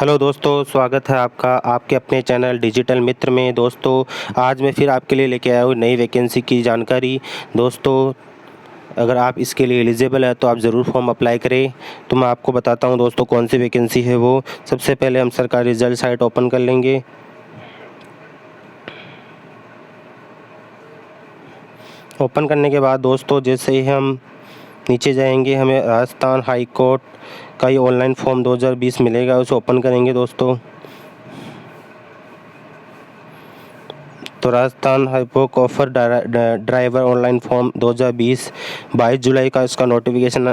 Hello दोस्तों, स्वागत है आपका आपके अपने चैनल डिजिटल मित्र में। दोस्तों, आज मैं फिर आपके लिए लेके आया हूँ नई वैकेंसी की जानकारी। दोस्तों, अगर आप इसके लिए एलिजिबल है तो आप ज़रूर फॉर्म अप्लाई करें। तो मैं आपको बताता हूँ दोस्तों कौन सी वैकेंसी है वो। सबसे पहले हम सरकारी रिजल्ट साइट ओपन कर लेंगे। ओपन करने के बाद दोस्तों जैसे ही हम नीचे जाएंगे हमें राजस्थान हाई कोर्ट का ये ऑनलाइन फॉर्म 2020 मिलेगा, उसे ओपन करेंगे दोस्तों। तो Rajasthan high court offer driver online form 2020 22 जुलाई का इसका नोटिफिकेशन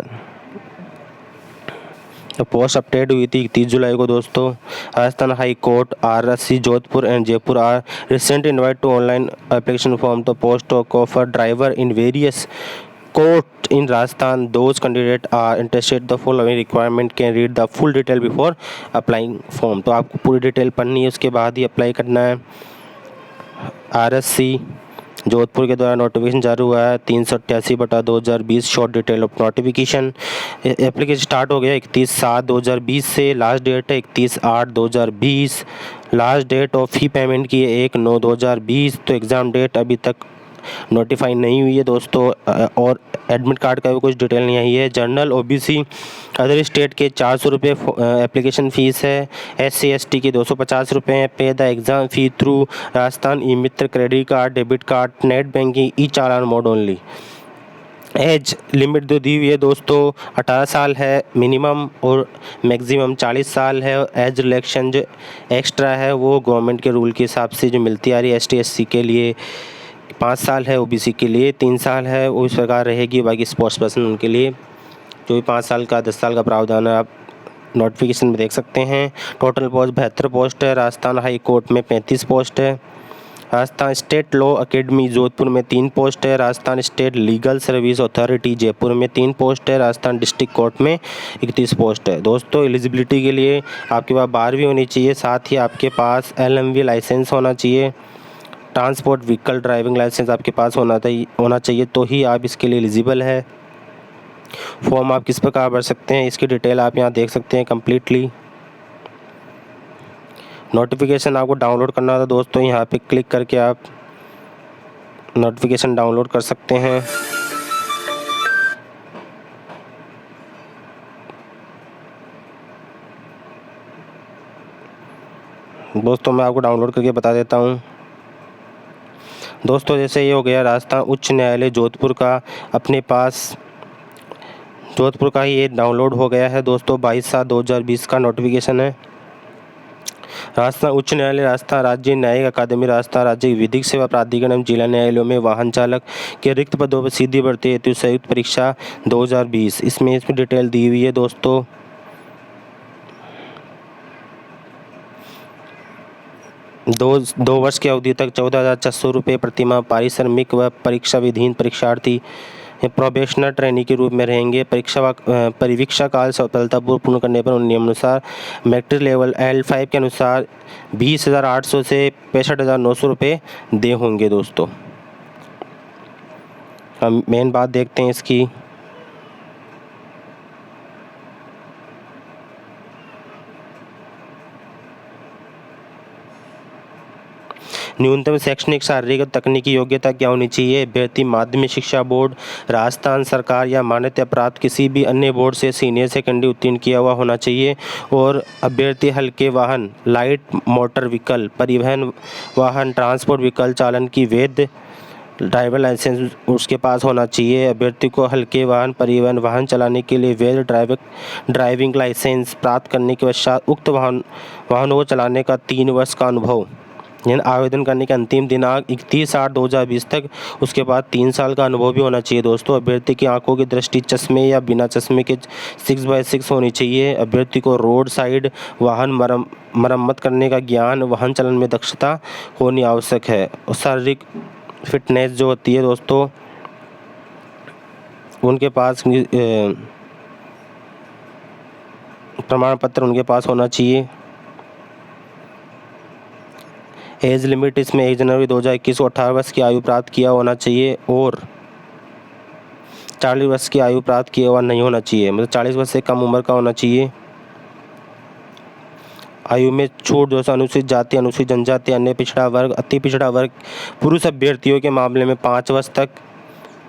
तो पोस्ट अपडेट हुई थी 30 जुलाई को दोस्तों। Rajasthan high court RSC Jodhpur and Jaipur are recent invite to online application form to post of driver in various court in Rajasthan. Those candidate are interested the following requirement can read the full detail before applying form. तो आपको पूरी detail पढ़नी है, उसके बाद ही apply करना है। RSC Jodhpur के द्वारा नोटिफिकेशन जारी हुआ है 388/2020 short detail of notification. Application start हो गया 31/7/2020 से। लास्ट डेट है 31/8/2020। Last date of fee payment की है 1/9/2020। तो एग्ज़ाम डेट अभी तक नोटिफाई नहीं हुई है दोस्तों। और एडमिट कार्ड का भी कुछ डिटेल नहीं आई है। जनरल OBC अदर स्टेट के 400 रुपये एप्लीकेशन फ़ीस है। SC ST की 250 रुपये है। पे the exam fee through Rajasthan E Mitra credit card, debit card, net banking, E challan mode only. Age limit जो दी हुई है दोस्तों 18 साल है मिनिमम और मैक्सिमम 40 साल है। एज रिलैक्सेशन जो एक्स्ट्रा है वो गवर्नमेंट के रूल के हिसाब से जो मिलती आ रही है ST SC के लिए 5 साल है, OBC के लिए 3 साल है, वो सरकार रहेगी। बाकी स्पोर्ट्स पर्सन उनके लिए जो भी 5 साल का 10 साल का प्रावधान है आप नोटिफिकेशन में देख सकते हैं। टोटल पोस्ट 72 पोस्ट है। राजस्थान हाई कोर्ट में 35 पोस्ट है। Rajasthan state law academy Jodhpur में 3 पोस्ट है। Rajasthan state legal service authority Jaipur में 3 पोस्ट है। राजस्थान डिस्ट्रिक्ट कोर्ट में 31 पोस्ट है। दोस्तों, एलिजिबिलिटी के लिए आपके पास 12वीं होनी चाहिए, साथ ही आपके पास LMV लाइसेंस होना चाहिए। ट्रांसपोर्ट व्हीकल ड्राइविंग लाइसेंस आपके पास होना चाहिए तो ही आप इसके लिए एलिजिबल है। फॉर्म आप किस प्रकार भर सकते हैं इसकी डिटेल आप यहाँ देख सकते हैं कम्प्लीटली। नोटिफिकेशन आपको डाउनलोड करना होता है दोस्तों, यहाँ पे क्लिक करके आप नोटिफिकेशन डाउनलोड कर सकते हैं। दोस्तों, मैं आपको डाउनलोड करके बता देता हूँ। दोस्तों, जैसे ये हो गया राजस्थान उच्च न्यायालय जोधपुर का अपने पास जोधपुर का ही ये डाउनलोड हो गया है दोस्तों। 22/7/2020 का नोटिफिकेशन है। राजस्थान उच्च न्यायालय, राजस्थान राज्य न्यायिक अकादमी, राजस्थान राज्य विधिक सेवा प्राधिकरण एवं जिला न्यायालयों में वाहन चालक के रिक्त पदों पर सीधी भर्ती हेतु संयुक्त परीक्षा 2020 इसमें डिटेल दी हुई है दोस्तों। दो वर्ष की अवधि तक 14,400 रुपये प्रतिमाह पारिश्रमिक व परीक्षा विधीन परीक्षार्थी प्रोबेशनर ट्रेनी के रूप में रहेंगे। परिवीक्षा काल सफलतापूर्वक पूर्ण करने पर उन नियमानुसार मैट्रिक लेवल L5 के अनुसार 20,800 से 65,900 रुपये दे होंगे दोस्तों। हम मेन बात देखते हैं इसकी। न्यूनतम शैक्षणिक शारीरिक और तकनीकी योग्यता क्या होनी चाहिए? अभ्यर्थी माध्यमिक शिक्षा बोर्ड, राजस्थान सरकार या मान्यता प्राप्त किसी भी अन्य बोर्ड से सीनियर सेकेंडरी उत्तीर्ण किया हुआ होना चाहिए। और अभ्यर्थी हल्के वाहन, लाइट मोटर व्हीकल, परिवहन वाहन, ट्रांसपोर्ट व्हीकल चालन की वैध ड्राइवर लाइसेंस उसके पास होना चाहिए। अभ्यर्थी को हल्के वाहन, परिवहन वाहन चलाने के लिए वैध ड्राइविंग लाइसेंस प्राप्त करने के पश्चात उक्त वाहनों को चलाने का 3 वर्ष का अनुभव। आवेदन करने के अंतिम दिनांक 31/8/2020 तक उसके बाद 3 साल का अनुभव भी होना चाहिए दोस्तों। अभ्यर्थी की आंखों की दृष्टि चश्मे या बिना चश्मे के 6/6 होनी चाहिए। अभ्यर्थी को रोड साइड वाहन मरम्मत करने का ज्ञान, वाहन चलन में दक्षता होनी आवश्यक है। और शारीरिक फिटनेस जो होती है दोस्तों उनके पास प्रमाण पत्र उनके पास होना चाहिए। एज लिमिट इसमें 1 जनवरी 2021 को 18 वर्ष की आयु प्राप्त किया होना चाहिए और 40 वर्ष की आयु प्राप्त किया हुआ नहीं होना चाहिए, मतलब 40 वर्ष से कम उम्र का होना चाहिए। आयु में छूट दोस्तों अनुसूचित जाति, अनुसूचित जनजाति, अन्य पिछड़ा वर्ग, अति पिछड़ा वर्ग, पुरुष अभ्यर्थियों के मामले में 5 वर्ष तक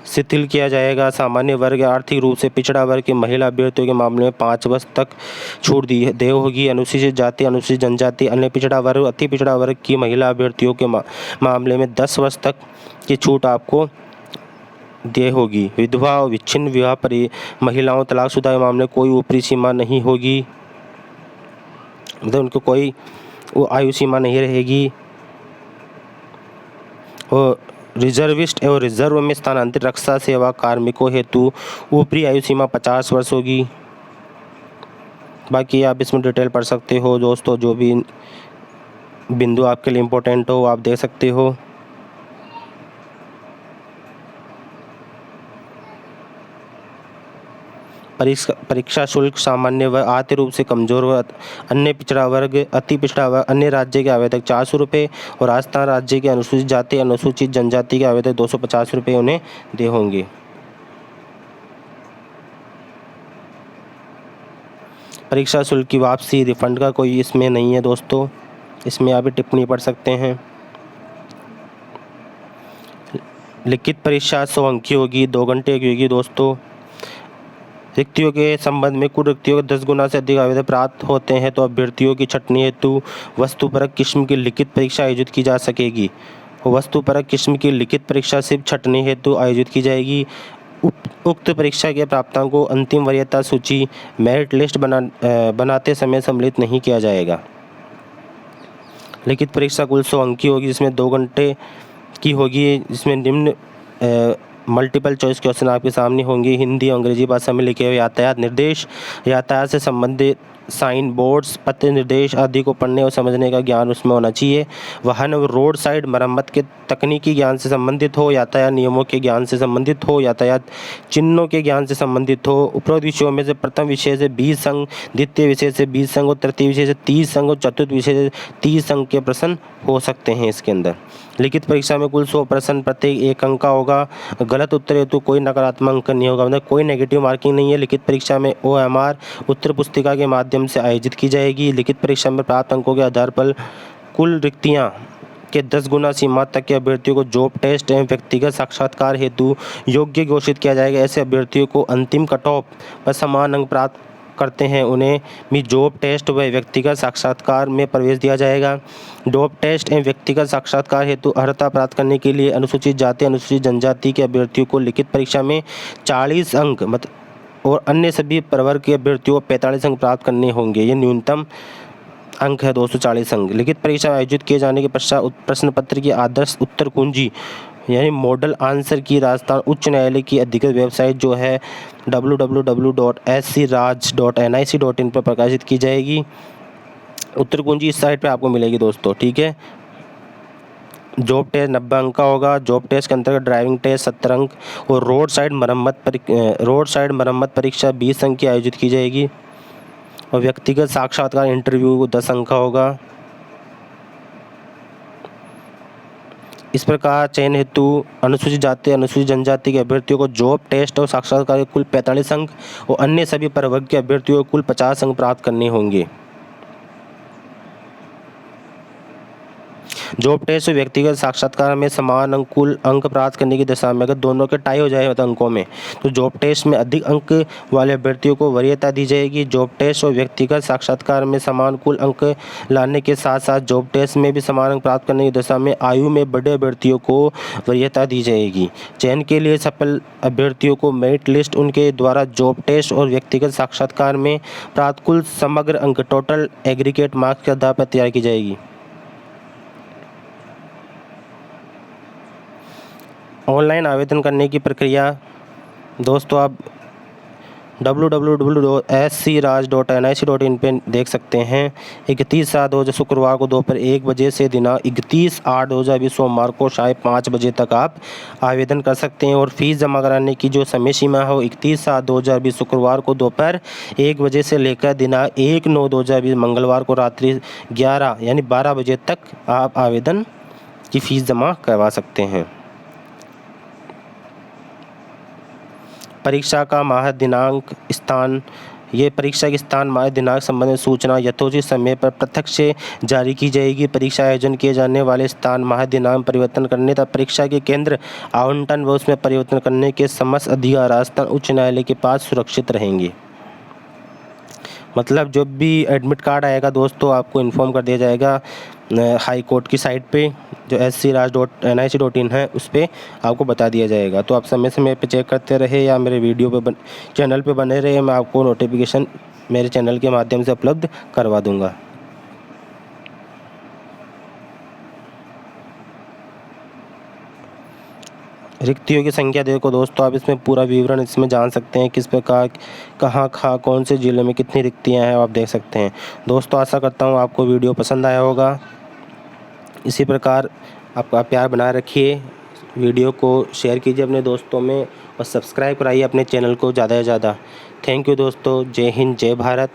शिथिल किया जाएगा। सामान्य वर्ग, आर्थिक रूप से पिछड़ा वर्ग की महिला अभ्यर्थियों के मामले में 5 वर्ष तक छूट दी देय होगी। अनुसूचित जाति, अनुसूचित जनजाति, अन्य पिछड़ा वर्ग, अति पिछड़ा वर्ग की महिला अभ्यर्थियों के मामले में 10 वर्ष तक की छूट आपको देय होगी। विधवा और विच्छिन्न विवाह महिलाओं, तलाकशुदा के मामले में कोई ऊपरी सीमा नहीं होगी, मतलब उनको कोई वो आयु सीमा नहीं रहेगी। और रिजर्विस्ट एवं रिजर्व में स्थानांतरित रक्षा सेवा कार्मिकों हेतु ऊपरी आयु सीमा 50 वर्ष होगी। बाकी आप इसमें डिटेल पढ़ सकते हो दोस्तों, जो भी बिंदु आपके लिए इम्पोर्टेंट हो आप देख सकते हो। परीक्षा शुल्क सामान्य वर्ग, आर्थिक रूप से कमजोर वर्ग, अन्य पिछड़ा वर्ग, अति पिछड़ा वर्ग, अन्य राज्य के आवेदक 400 रुपये और राजस्थान राज्य के अनुसूचित जाति, अनुसूचित जनजाति के आवेदक 250 रुपये उन्हें दे होंगे। परीक्षा शुल्क की वापसी, रिफंड का कोई इसमें नहीं है दोस्तों, इसमें आप टिप्पणी पढ़ सकते हैं। लिखित परीक्षा 100 अंक की होगी, 2 घंटे की होगी दोस्तों। रिक्तियों के संबंध में कुल रिक्तियों के 10 गुना से अधिक आवेदन प्राप्त होते हैं तो अभ्यर्थियों की छंटनी हेतु वस्तुपरक किस्म की लिखित परीक्षा आयोजित की जा सकेगी। वस्तुपरक किस्म की लिखित परीक्षा सिर्फ छंटनी हेतु आयोजित की जाएगी। उक्त परीक्षा के प्राप्तांकों को अंतिम वरीयता सूची मेरिट लिस्ट बनाते समय सम्मिलित नहीं किया जाएगा। लिखित परीक्षा कुल 100 अंक की होगी, जिसमें 2 घंटे की होगी, जिसमें निम्न मल्टीपल चॉइस क्वेश्चन आपके सामने होंगे। हिंदी और अंग्रेजी भाषा में लिखे हुए यातायात निर्देश, यातायात से संबंधित साइन बोर्ड्स, पथ निर्देश आदि को पढ़ने और समझने का ज्ञान उसमें होना चाहिए। वाहन और रोड साइड मरम्मत के तकनीकी ज्ञान से संबंधित हो, यातायात नियमों के ज्ञान से संबंधित हो, यातायात चिन्हों के ज्ञान से संबंधित हो। उपरोक्त विषयों में से प्रथम विषय से 20 अंक, द्वितीय विषय से 20 अंक और तृतीय विषय से 30 अंक और चतुर्थ विषय से 30 अंक के प्रश्न हो सकते हैं इसके अंदर। लिखित परीक्षा में कुल 100 प्रश्न, प्रत्येक 1 अंक का होगा। गलत उत्तर हेतु कोई नकारात्मक अंक नहीं होगा, मतलब कोई नेगेटिव मार्किंग नहीं है। लिखित परीक्षा में OMR उत्तर पुस्तिका के माध्यम से आयोजित की जाएगी। लिखित परीक्षा में प्राप्त अंकों के आधार पर कुल रिक्तियां के 10 गुना सीमा तक के अभ्यर्थियों को जॉब टेस्ट एवं व्यक्तिगत साक्षात्कार हेतु योग्य घोषित किया जाएगा। ऐसे अभ्यर्थियों को अंतिम कट ऑफ पर समान अंक प्राप्त करते हैं उन्हें भी जॉब टेस्ट व व्यक्तिगत साक्षात्कार में प्रवेश दिया जाएगा। जॉब टेस्ट एवं व्यक्तिगत साक्षात्कार हेतु अर्हता प्राप्त करने के लिए अनुसूचित जाति, अनुसूचित जनजाति के अभ्यर्थियों को लिखित परीक्षा में 40 अंक और अन्य सभी प्रवर्ग के अभ्यर्थियों को 45 अंक प्राप्त करने होंगे। ये न्यूनतम अंक है 240 अंक। लिखित परीक्षा आयोजित किए जाने के पश्चात प्रश्न पत्र की आदर्श उत्तर कुंजी यानी मॉडल आंसर की राजस्थान उच्च न्यायालय की अधिकृत वेबसाइट जो है www.scraj.nic.in पर प्रकाशित की जाएगी। उत्तर कुंजी इस साइट पे आपको मिलेगी दोस्तों, ठीक है। जॉब टेस्ट 90 अंक का होगा। जॉब टेस्ट के अंतर्गत ड्राइविंग टेस्ट 70 अंक और रोड साइड मरम्मत परीक्षा 20 अंक की आयोजित की जाएगी और व्यक्तिगत साक्षात्कार इंटरव्यू 10 अंक का होगा। इस प्रकार चयन हेतु अनुसूचित जाति, अनुसूचित जनजाति के अभ्यर्थियों को जॉब टेस्ट और साक्षात्कार के कुल 45 अंक और अन्य सभी प्रवर्ग के अभ्यर्थियों को कुल 50 अंक प्राप्त करने होंगे। जॉब टेस्ट और व्यक्तिगत साक्षात्कार में समान अंक कुल अंक प्राप्त करने की दशा में अगर दोनों के टाई हो जाए अंकों में तो जॉब टेस्ट में अधिक अंक वाले अभ्यर्थियों को वरीयता दी जाएगी। जॉब टेस्ट और व्यक्तिगत साक्षात्कार में समान कुल अंक लाने के साथ साथ जॉब टेस्ट में भी समान अंक प्राप्त करने की दशा में आयु में बड़े अभ्यर्थियों को वरीयता दी जाएगी। चयन के लिए सफल अभ्यर्थियों को मेरिट लिस्ट उनके द्वारा जॉब टेस्ट और व्यक्तिगत साक्षात्कार में प्राप्त कुल समग्र अंक टोटल एग्रीगेट मार्क्स के आधार पर तैयार की जाएगी। ऑनलाइन आवेदन करने की प्रक्रिया दोस्तों आप www.scraj.nic.in पे देख सकते हैं। 31/7/2020 शुक्रवार को दोपहर 1 बजे से दिनांक 31/8/2020 सोमवार को शाम 5 बजे तक आप आवेदन कर सकते हैं और फीस जमा कराने की जो समय सीमा है वो 31/7/2020 शुक्रवार को दोपहर 1 बजे से लेकर दिनांक 1/9/2020 मंगलवार को रात्रि 11 यानी 12 बजे तक आप आवेदन की फ़ीस जमा करवा सकते हैं। परीक्षा का माह, दिनांक, स्थान ये परीक्षा के स्थान माह दिनांक संबंधित सूचना यथोचित समय पर पृथक से जारी की जाएगी। परीक्षा आयोजन किए जाने वाले स्थान माह दिनांक परिवर्तन करने तथा परीक्षा के केंद्र आवंटन व उसमें परिवर्तन करने के समस्त अधिकार राजस्थान उच्च न्यायालय के पास सुरक्षित रहेंगे। मतलब जो भी एडमिट कार्ड आएगा दोस्तों आपको इन्फॉर्म कर दिया जाएगा हाई कोर्ट की साइट पे, जो scraj.nic.in है उस पर आपको बता दिया जाएगा। तो आप समय समय पे चेक करते रहे या मेरे वीडियो पे चैनल पे बने रहे, मैं आपको नोटिफिकेशन मेरे चैनल के माध्यम से उपलब्ध करवा दूंगा। रिक्तियों की संख्या देखो दोस्तों, आप इसमें पूरा विवरण इसमें जान सकते हैं, किस प्रकार कहाँ कौन से ज़िले में कितनी रिक्तियाँ हैं आप देख सकते हैं। दोस्तों आशा करता हूँ आपको वीडियो पसंद आया होगा। इसी प्रकार आपका प्यार बनाए रखिए, वीडियो को शेयर कीजिए अपने दोस्तों में और सब्सक्राइब कराइए अपने चैनल को ज़्यादा से ज़्यादा। थैंक यू दोस्तों, जय हिंद जय भारत।